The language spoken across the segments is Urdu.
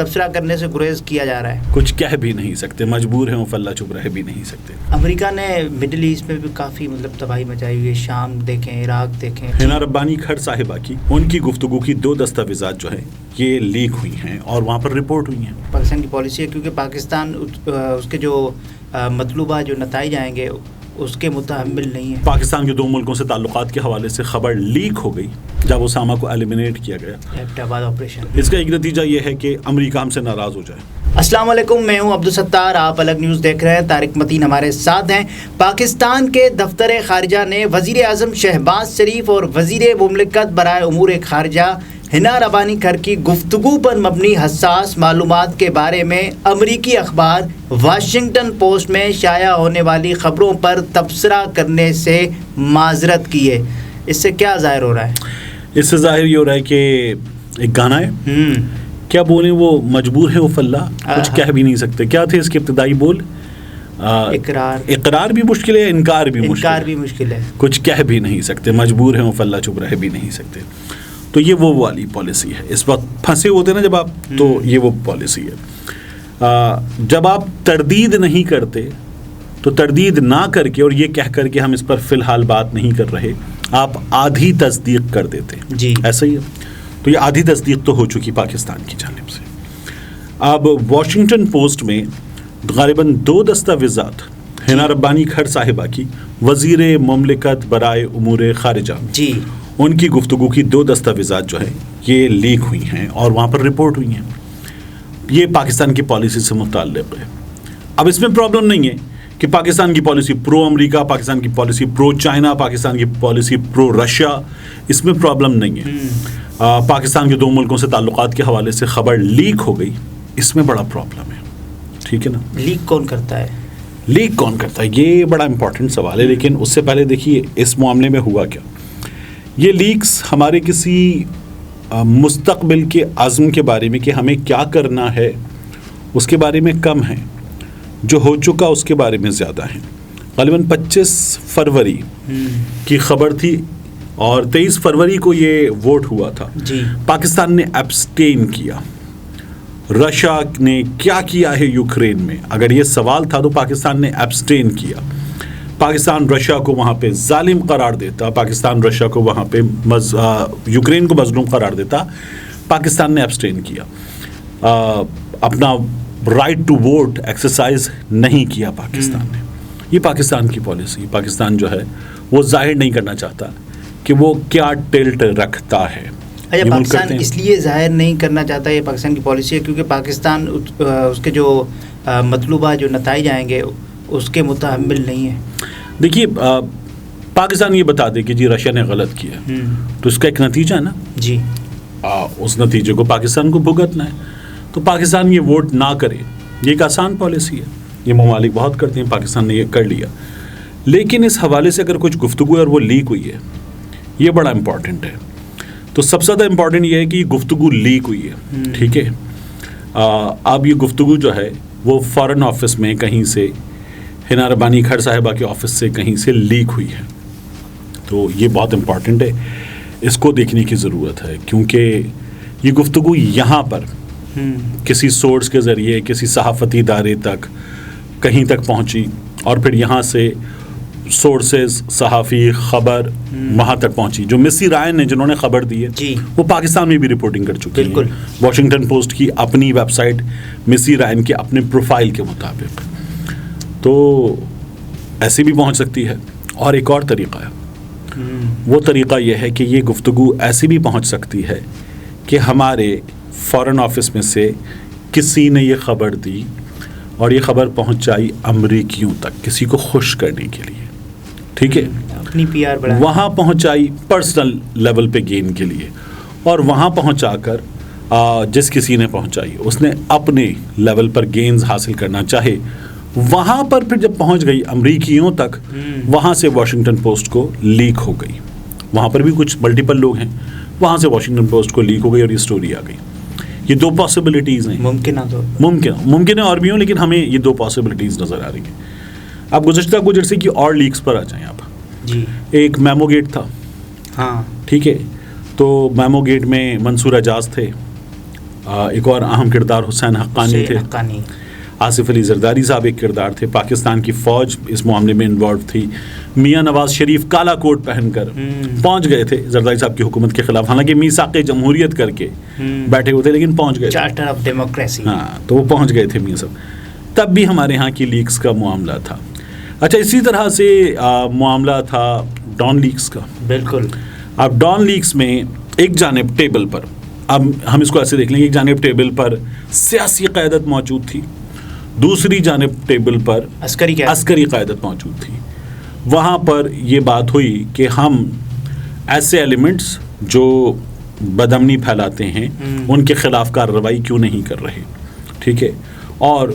تبصرہ کرنے سے گریز کیا جا رہا ہے. کچھ کہہ بھی نہیں سکتے, مجبور ہیں, فلہ چپ رہ بھی نہیں سکتے. امریکہ نے مڈل ایسٹ میں بھی کافی تباہی مچائی ہوئی ہے. شام دیکھیں, عراق دیکھیں. حنا ربانی کھر صاحبہ کی ان کی گفتگو کی 2 دستاویزات جو ہیں یہ لیک ہوئی ہیں اور وہاں پر رپورٹ ہوئی ہیں. پاکستان کی پالیسی ہے کیونکہ پاکستان اس کے جو مطلوبہ جو نتائج آئیں گے اس کے متحمل نہیں ہے. پاکستان کے 2 ملکوں سے تعلقات کے حوالے سے خبر لیک ہو گئی جب اسامہ کو ایلیمنیٹ کیا گیا. ایبٹ آباد آپریشن. اس کا ایک نتیجہ یہ ہے کہ امریکہ ہم سے ناراض ہو جائے. السلام علیکم, میں ہوں عبدالستار, آپ الگ نیوز دیکھ رہے ہیں. طارق متین ہمارے ساتھ ہیں. پاکستان کے دفتر خارجہ نے وزیر اعظم شہباز شریف اور وزیر مملکت برائے امور خارجہ حنا ربانی کھر کی گفتگو پر مبنی حساس معلومات کے بارے میں امریکی اخبار واشنگٹن پوسٹ میں شائع ہونے والی خبروں پر تبصرہ کرنے سے معذرت کی ہے. اس سے کیا ظاہر ہو رہا ہے؟ اس سے ظاہر یہ ہو رہا ہے کہ ایک گانا ہے, کیا بولیں وہ مجبور ہے وہ فلہ, کچھ کہہ بھی نہیں سکتے. کیا تھے اس کے ابتدائی بول؟ اقرار بھی مشکل ہے, انکار بھی مشکل ہے. کچھ کہہ بھی نہیں سکتے, مجبور ہیں وہ فلہ چپ رہ بھی نہیں سکتے. تو یہ وہ والی پالیسی ہے. اس وقت پھنسے ہوتے نا جب آپ, تو یہ وہ پالیسی ہے. جب آپ تردید نہیں کرتے تو تردید نہ کر کے اور یہ کہہ کر کے ہم اس پر فی الحال بات نہیں کر رہے, آپ آدھی تصدیق کر دیتے. جی ایسا ہی ہے. تو یہ آدھی تصدیق تو ہو چکی پاکستان کی جانب سے. اب واشنگٹن پوسٹ میں غالباً 2 دستاویزات حنا ربانی کھر صاحبہ کی وزیر مملکت برائے امور خارجہ, جی, ان کی گفتگو کی 2 دستاویزات جو ہیں یہ لیک ہوئی ہیں اور وہاں پر رپورٹ ہوئی ہیں. یہ پاکستان کی پالیسی سے متعلق ہے. اب اس میں پرابلم نہیں ہے کہ پاکستان کی پالیسی پرو امریکہ, پاکستان کی پالیسی پرو چائنا, پاکستان کی پالیسی پرو رشیا, اس میں پرابلم نہیں ہے. پاکستان کے 2 ملکوں سے تعلقات کے حوالے سے خبر لیک ہو گئی, اس میں بڑا پرابلم ہے. ٹھیک ہے نا. لیک کون کرتا ہے؟ لیک کون کرتا ہے, یہ بڑا امپورٹنٹ سوال ہے. لیکن اس سے پہلے دیکھیے اس معاملے میں ہوا کیا. یہ لیکس ہمارے کسی مستقبل کے عزم کے بارے میں کہ ہمیں کیا کرنا ہے اس کے بارے میں کم ہیں, جو ہو چکا اس کے بارے میں زیادہ ہیں. غالباً 25 فروری کی خبر تھی اور 23 فروری کو یہ ووٹ ہوا تھا. جی, پاکستان نے ایبسٹین کیا. رشیا نے کیا کیا ہے یوکرین میں, اگر یہ سوال تھا تو پاکستان نے ایبسٹین کیا. پاکستان رشیا کو وہاں پہ ظالم قرار دیتا, پاکستان رشیا کو وہاں پہ یوکرین کو مظلوم قرار دیتا, پاکستان نے ایبسٹین کیا. اپنا رائٹ ٹو ووٹ ایکسرسائز نہیں کیا پاکستان نے. یہ پاکستان کی پالیسی. پاکستان جو ہے وہ ظاہر نہیں کرنا چاہتا کہ وہ کیا ٹلٹ رکھتا ہے. پاکستان اس لیے ظاہر نہیں کرنا چاہتا, یہ پاکستان کی پالیسی ہے کیونکہ پاکستان اس کے جو مطلوبہ جو نتائج آئیں گے اس کے متحمل نہیں ہے. دیکھیے پاکستان یہ بتا دے کہ جی رشیا نے غلط کیا, تو اس کا ایک نتیجہ ہے نا. جی, اس نتیجے کو پاکستان کو بھگتنا ہے. تو پاکستان یہ ووٹ نہ کرے, یہ ایک آسان پالیسی ہے. یہ ممالک بہت کرتے ہیں, پاکستان نے یہ کر لیا. لیکن اس حوالے سے اگر کچھ گفتگو ہے اور وہ لیک ہوئی ہے, یہ بڑا امپورٹنٹ ہے. تو سب سے زیادہ امپورٹنٹ یہ ہے کہ یہ گفتگو لیک ہوئی ہے. ٹھیک ہے. اب یہ گفتگو جو ہے وہ فارن آفس میں کہیں سے, حنا ربانی کھر صاحبہ کے آفس سے کہیں سے لیک ہوئی ہے. تو یہ بہت امپورٹنٹ ہے, اس کو دیکھنے کی ضرورت ہے. کیونکہ یہ گفتگو یہاں پر کسی سورس کے ذریعے کسی صحافتی ادارے تک کہیں تک پہنچی, اور پھر یہاں سے سورسز, صحافی, خبر وہاں تک پہنچی. جو مسی رائن نے جنہوں نے خبر دی ہے وہ پاکستان میں بھی رپورٹنگ کر چکے ہیں. واشنگٹن پوسٹ کی اپنی ویب سائٹ, مسی رائن کے اپنے پروفائل کے مطابق. تو ایسی بھی پہنچ سکتی ہے. اور ایک اور طریقہ ہے, وہ طریقہ یہ ہے کہ یہ گفتگو ایسی بھی پہنچ سکتی ہے کہ ہمارے فارن آفس میں سے کسی نے یہ خبر دی اور یہ خبر پہنچائی امریکیوں تک کسی کو خوش کرنے کے لیے. ٹھیک ہے, اپنی پی آر بڑھا, وہاں پہنچائی پرسنل لیول پہ گین کے لیے, اور وہاں پہنچا کر جس کسی نے پہنچائی اس نے اپنے لیول پر گینز حاصل کرنا چاہے. وہاں پر پھر جب پہنچ گئی امریکیوں تک, وہاں سے واشنگٹن پوسٹ کو لیک ہو گئی. وہاں پر بھی کچھ ملٹیپل لوگ ہیں, وہاں سے واشنگٹن پوسٹ کو لیک ہو گئی اور یہ سٹوری آ گئی. یہ 2 پاسبلٹیز ہیں. ممکن ہے اور بھی ہوں, لیکن ہمیں یہ 2 پاسبلٹیز نظر آ رہی ہیں. اب گزشتہ گزرسی کی اور لیکس پر آ جائیں آپ. جی, ایک میمو گیٹ تھا. ہاں, ٹھیک ہے. تو میمو گیٹ میں منصور اعجاز تھے, ایک اور اہم کردار حسین حقانی تھے. حقانی. آصف علی زرداری صاحب ایک کردار تھے. پاکستان کی فوج اس معاملے میں انوالو تھی. میاں نواز شریف کالا کوٹ پہن کر پہنچ گئے تھے زرداری صاحب کی حکومت کے خلاف, حالانکہ میثاق جمہوریت کر کے بیٹھے ہوئے تھے, لیکن پہنچ گئے. Charter of democracy. ہاں, تو وہ پہنچ گئے تھے میاں صاحب. تب بھی ہمارے ہاں کی لیکس کا معاملہ تھا. اچھا, اسی طرح سے معاملہ تھا ڈان لیکس کا. بالکل. اب ڈان لیکس میں ایک جانب ٹیبل پر, اب ہم اس کو ایسے دیکھ لیں, ایک جانب ٹیبل پر سیاسی قیادت موجود تھی, دوسری جانب ٹیبل پر عسکری قیادت موجود تھی. وہاں پر یہ بات ہوئی کہ ہم ایسے ایلیمنٹس جو بدامنی پھیلاتے ہیں ان کے خلاف کارروائی کیوں نہیں کر رہے. ٹھیک ہے, اور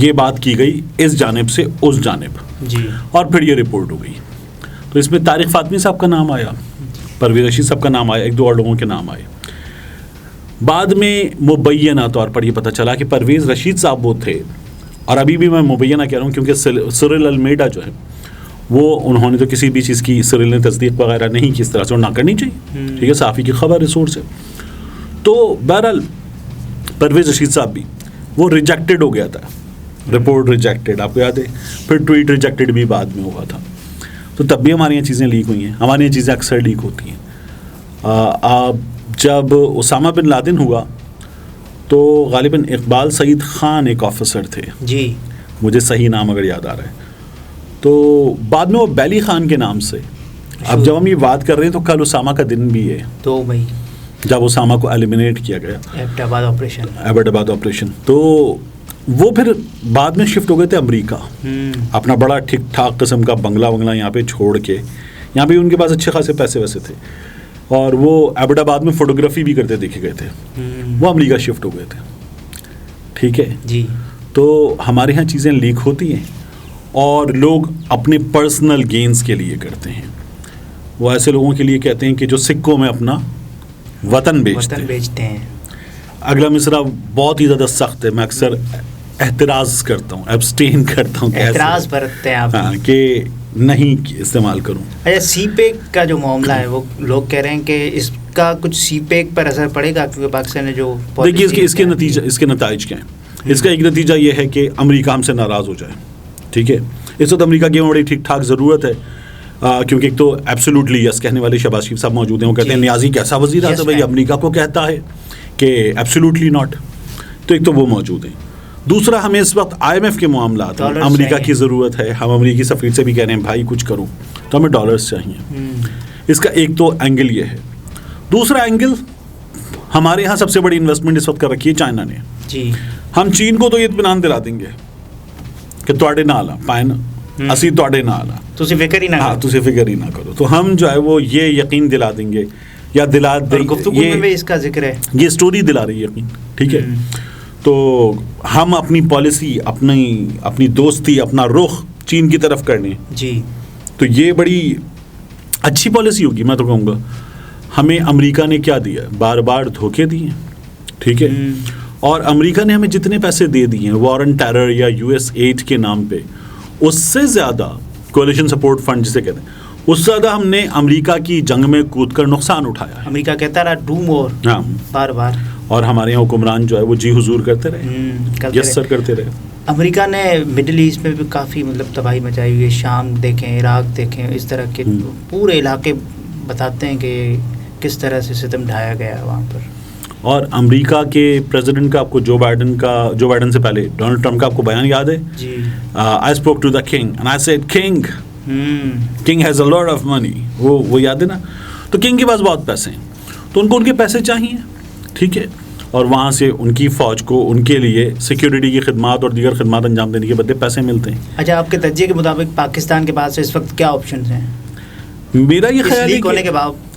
یہ بات کی گئی اس جانب سے اس جانب. جی. اور پھر یہ رپورٹ ہو گئی. تو اس میں طارق فاطمی صاحب کا نام آیا, پرویز رشید صاحب کا نام آیا, ایک دو اور لوگوں کے نام آئے. بعد میں مبینہ طور پر یہ پتہ چلا کہ پرویز رشید صاحب وہ تھے, اور ابھی بھی میں مبینہ کہہ رہا ہوں کیونکہ سرل المیڈا جو ہے وہ انہوں نے تو کسی بھی چیز کی سرل نے تصدیق وغیرہ نہیں کی اس طرح سے, اور نہ کرنی چاہیے. ٹھیک ہے, صحافی کی خبر ریسورس ہے. تو بہرحال پرویز رشید صاحب بھی وہ ریجیکٹڈ ہو گیا تھا, رپورٹ ریجیکٹڈ, آپ کو یاد ہے. پھر ٹویٹ ریجیکٹڈ بھی بعد میں ہوا تھا. تو تب بھی ہماری یہ چیزیں لیک ہوئی ہیں. ہماری یہ چیزیں اکثر لیک ہوتی ہیں. جب اسامہ بن لادن ہوا تو غالباً اقبال سعید خان ایک آفیسر تھے. جی, مجھے صحیح نام اگر یاد آ رہا ہے. تو بعد میں وہ بیلی خان کے نام سے. اب جب ہم یہ بات کر رہے ہیں تو کل اسامہ کا دن بھی ہے, 2 مئی, جب اسامہ کو ایلیمینیٹ کیا گیا, ایبٹ آباد آپریشن. تو وہ پھر بعد میں شفٹ ہو گئے تھے امریکہ, اپنا بڑا ٹھیک ٹھاک قسم کا بنگلہ یہاں پہ چھوڑ کے. یہاں پہ ان کے پاس اچھے خاصے پیسے ویسے تھے, اور وہ ایبٹ آباد میں فوٹوگرافی بھی کرتے دیکھے گئے تھے. وہ امریکہ شفٹ ہو گئے تھے. ٹھیک ہے جی. تو ہمارے ہاں چیزیں لیک ہوتی ہیں اور لوگ اپنے پرسنل گینز کے لیے کرتے ہیں. وہ ایسے لوگوں کے لیے کہتے ہیں کہ جو سکوں میں اپنا وطن بیچتے ہیں. اگلا مصرع بہت ہی زیادہ سخت ہے, میں اکثر احتراز کرتا ہوں, ایبسٹین کرتا ہوں, احتراز برتتے ہیں آپ کہ نہیں استعمال کروں. اچھا, سی پیک کا جو معاملہ ہے وہ لوگ کہہ رہے ہیں کہ اس کا کچھ سی پیک پر اثر پڑے گا, کیونکہ پاکستان نے جو دیکھیے اس کے نتائج کیا ہیں. اس کا ایک نتیجہ یہ ہے کہ امریکہ ہم سے ناراض ہو جائے. ٹھیک ہے, اس وقت امریکہ کی بڑی ٹھیک ٹھاک ضرورت ہے, کیونکہ ایک تو ایبسولوٹلی یس کہنے والے شہباز شریف صاحب موجود ہیں. وہ کہتے ہیں نیازی کیسا وزیر اعظم ہے, امریکہ کو کہتا ہے کہ ایبسولوٹلی ناٹ. تو ایک تو وہ موجود ہیں. دوسرا, ہمیں اس وقت IMF کے معاملات ہیں, امریکہ کی ضرورت ہے. ہم امریکی سفیر سے بھی کہہ رہے ہیں بھائی کچھ کرو, تو ہمیں ڈالرز چاہیے. اس کا ایک تو اینگل یہ ہے. دوسرا اینگل, ہمارے یہاں سب سے بڑی انویسٹمنٹ اس وقت کر رکھی ہے چائنا نے. جی, ہم چین کو تو یہ اطمینان دلا دیں گے کہ تواڈے نال پائن اسی تواڈے نال, تسی فکر ہی نہ کرو. تو ہم جو ہے وہ یہ یقین دلا دیں گے یا دلا دیں, گفتگو میں اس کا ذکر ہے, یہ سٹوری دلا رہی ہے یقین. ٹھیک ہے, تو ہم اپنی پالیسی, اپنی دوستی, اپنا رخ چین کی طرف کرنے. جی, تو یہ بڑی اچھی پالیسی ہوگی. میں تو کہوں گا ہمیں امریکہ نے کیا دیا, بار بار دھوکے دیے. ٹھیک ہے, اور امریکہ نے ہمیں جتنے پیسے دے دیے ہیں وار آن ٹیرر یا US8 کے نام پہ, اس سے زیادہ کولیشن سپورٹ فنڈ جسے کہتے ہیں, اس سے زیادہ ہم نے امریکہ کی جنگ میں کود کر نقصان اٹھایا ہے. امریکہ کہتا رہا ڈو مور, ہاں بار بار, اور ہمارے یہاں حکمران جو ہے وہ جی حضور کرتے رہے, یس سر کرتے رہے. امریکہ نے مڈل ایسٹ میں بھی کافی تباہی مچائی ہوئی ہے. شام دیکھیں, عراق دیکھیں, اس طرح کے پورے علاقے بتاتے ہیں کہ کس طرح سے ستم ڈھایا گیا ہے وہاں پر. اور امریکہ کے پریزیڈنٹ کا, آپ کو جو بائیڈن سے پہلے ڈونلڈ ٹرمپ کا آپ کو بیان یاد ہے؟ جی, I spoke to the king and I said king has a lot of money. وہ یاد ہے نا. تو کنگ کے پاس بہت پیسے ہیں, تو ان کو ان کے پیسے چاہیے. ٹھیک ہے, اور وہاں سے ان کی فوج کو ان کے لیے سیکیورٹی کی خدمات اور دیگر خدمات انجام دینے کے بدلے پیسے ملتے ہیں. اچھا, آپ کے تجزیے کے مطابق پاکستان کے پاس اس وقت کیا آپشنز ہیں؟ میرا یہ خیال ہے ہونے کے بعد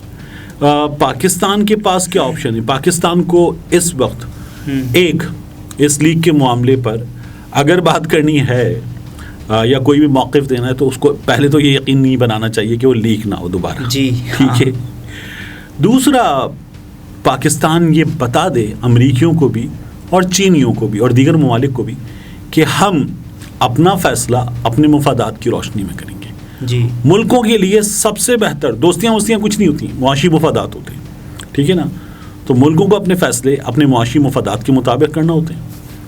پاکستان کے پاس کیا آپشن ہے. پاکستان کو اس وقت ایک اس لیگ کے معاملے پر اگر بات کرنی ہے یا کوئی بھی موقف دینا ہے, تو اس کو پہلے تو یہ یقین نہیں بنانا چاہیے کہ وہ لیک نہ ہو دوبارہ. جی, ٹھیک ہے. دوسرا, پاکستان یہ بتا دے امریکیوں کو بھی اور چینیوں کو بھی اور دیگر ممالک کو بھی کہ ہم اپنا فیصلہ اپنے مفادات کی روشنی میں کریں گے. جی, ملکوں کے لیے سب سے بہتر دوستیاں کچھ نہیں ہوتی, معاشی مفادات ہوتے ہیں. ٹھیک ہے نا. تو ملکوں کو اپنے فیصلے اپنے معاشی مفادات کے مطابق کرنا ہوتے ہیں.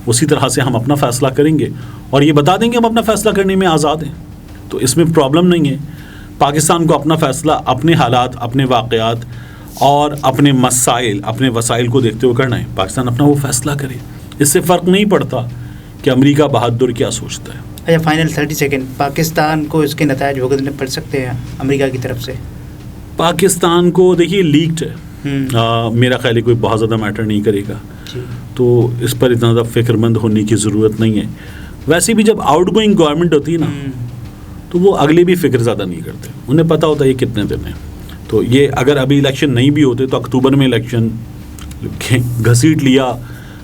اسی طرح سے ہم اپنا فیصلہ کریں گے اور یہ بتا دیں گے ہم اپنا فیصلہ کرنے میں آزاد ہیں. تو اس میں پرابلم نہیں ہے. پاکستان کو اپنا فیصلہ اپنے حالات، اپنے واقعات اور اپنے مسائل، اپنے وسائل کو دیکھتے ہوئے کرنا ہے. پاکستان اپنا وہ فیصلہ کرے. اس سے فرق نہیں پڑتا کہ امریکہ بہادر کیا سوچتا ہے. اچھا، فائنل 30 سیکنڈ، پاکستان کو اس کے نتائج بھگتنے پڑ سکتے ہیں امریکہ کی طرف سے؟ پاکستان کو دیکھیے لیکڈ ہے، میرا خیال ہے کوئی بہت زیادہ میٹر نہیں کرے گا. تو اس پر اتنا زیادہ فکر مند ہونے کی ضرورت نہیں ہے. ویسے بھی جب آؤٹ گوئنگ گورنمنٹ ہوتی ہے نا تو وہ اگلے بھی فکر زیادہ نہیں کرتے. انہیں پتہ ہوتا ہے یہ کتنے دن ہیں. تو یہ اگر ابھی الیکشن نہیں بھی ہوتے تو اکتوبر میں الیکشن گھسیٹ لیا،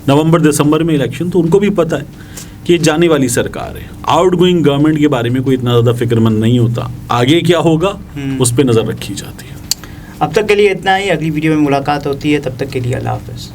نومبر دسمبر میں الیکشن، تو ان کو بھی پتہ ہے کہ یہ جانے والی سرکار ہے. آؤٹ گوئنگ گورنمنٹ کے بارے میں کوئی اتنا زیادہ فکر مند نہیں ہوتا. آگے کیا ہوگا اس پہ نظر رکھی جاتی ہے. اب تک کے لیے اتنا ہی. اگلی ویڈیو میں ملاقات ہوتی ہے، تب تک کے لیے اللہ حافظ.